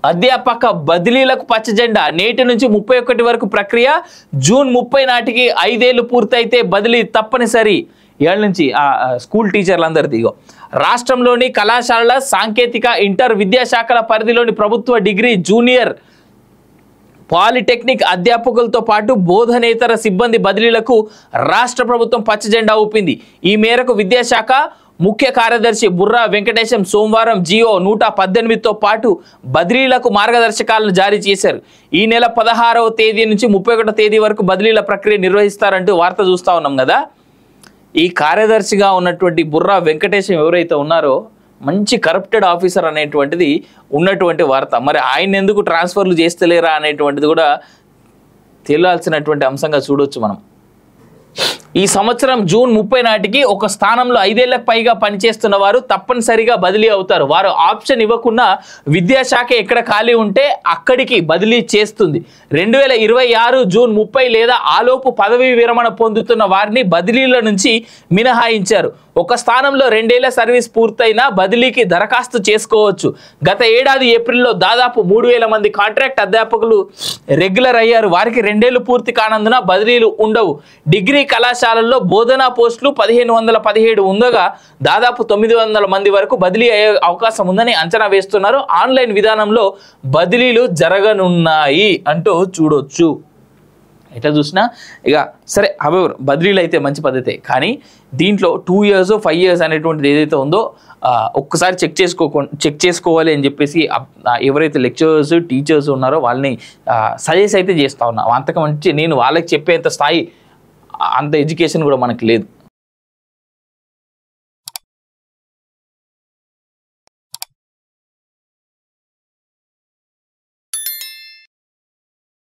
అధ్యాపక బదిలీలకు పచ్చజెండా నేటి నుంచి 31 వరకు ప్రక్రియ జూన్ 30 నాటికి 5 ఏళ్లు పూర్తయితే బదిలీ తప్పనిసరి ఏళ్ళ నుంచి స్కూల్ టీచర్లందరిది రాష్ట్రంలోని కళాశాలల సాంకేతిక ఇంటర్ విద్యాశాఖల పరిధిలోని ప్రభుత్వ డిగ్రీ జూనియర్ పాలిటెక్నిక్ అధ్యాపకులతో పాటు బోధనేతర సిబ్బంది బదిలీలకు రాష్ట్ర ప్రభుత్వం పచ్చజెండా ఊపింది ఈ మేరకు విద్యాశాఖ ముఖ్య కార్యదర్శి బుర్రా వెంకటేశం సోమవారం జియో 118తో పాటు బదిలీలకు మార్గదర్శకాలను జారీ చేశారు ఈ నెల 16వ తేదీ నుంచి 31వ తేదీ వరకు బదిలీల ప్రక్రియ నిర్వహిస్తారంటూ వార్త చూస్తా ఉన్నాం కదా ఈ కార్యదర్శిగా ఉన్నటువంటి బుర్రా వెంకటేశం ఎవరైతే ఉన్నారో మంచి కరప్టెడ్ ఆఫీసర్ అనేటువంటిది ఉన్నటువంటి వార్త మరి ఆయన ఎందుకు ట్రాన్స్ఫర్లు చేస్తలేరా అనేటువంటిది కూడా తేలాల్సినటువంటి అంశంగా చూడొచ్చు మనం ఈ సంవత్సరం జూన్ 30 నాటికి ఒక స్థానంలో 5 ఏళ్లకు పైగా పనిచేస్తున్న వారు తప్పనిసరిగా బదిలీ అవుతారు వారు ఆప్షన్ ఇవ్వకుండా విద్యాశాఖ ఎక్కడ ఖాళీ ఉంటే అక్కడికి బదిలీ చేస్తుంది 2026 జూన్ 30 లేదా ఆలోపు పదవీ విరమణ పొందుతున్న వారిని బదిలీల నుంచి మినహాయించారు ఒక స్థానంలో 2 ఏళ్ల సర్వీస్ పూర్తయినా బదిలీకి దరఖాస్తు చేసుకోవచ్చు గత ఏడాది ఏప్రిల్లో దాదాపు 3000 మంది కాంట్రాక్ట్ అధ్యాపకులు రెగ్యులర్ అయ్యారు వారికి 2 ఏళ్లు పూర్తి కానందున బదిలీలు ఉండవు డిగ్రీ కళాశాలల్లో బోధనా పోస్టులు 1517 ఉండగా దాదాపు 900 మంది వరకు బదిలీ అయ్యే అవకాశం ఉందని అంచనా వేస్తున్నారు ఆన్లైన్ విధానంలో బదిలీలు జరగనున్నాయి అంటూ చూడొచ్చు ఎట్లా చూసినా ఇక సరే హవెవర్ బదిలీలు అయితే మంచి పద్ధతే కానీ దీంట్లో 2 years 5 years అనేటువంటిది ఏదైతే ఉందో ఒక్కసారి చెక్ చేసుకోవాలి అని చెప్పేసి ఎవరైతే లెక్చరర్స్ టీచర్స్ ఉన్నారో వాళ్ళని సజెస్ట్ అయితే చేస్తా ఉన్నా అంతకు మంచి నేను వాళ్ళకి చెప్పేంత స్థాయి అంత ఎడ్యుకేషన్ కూడా మనకు లేదు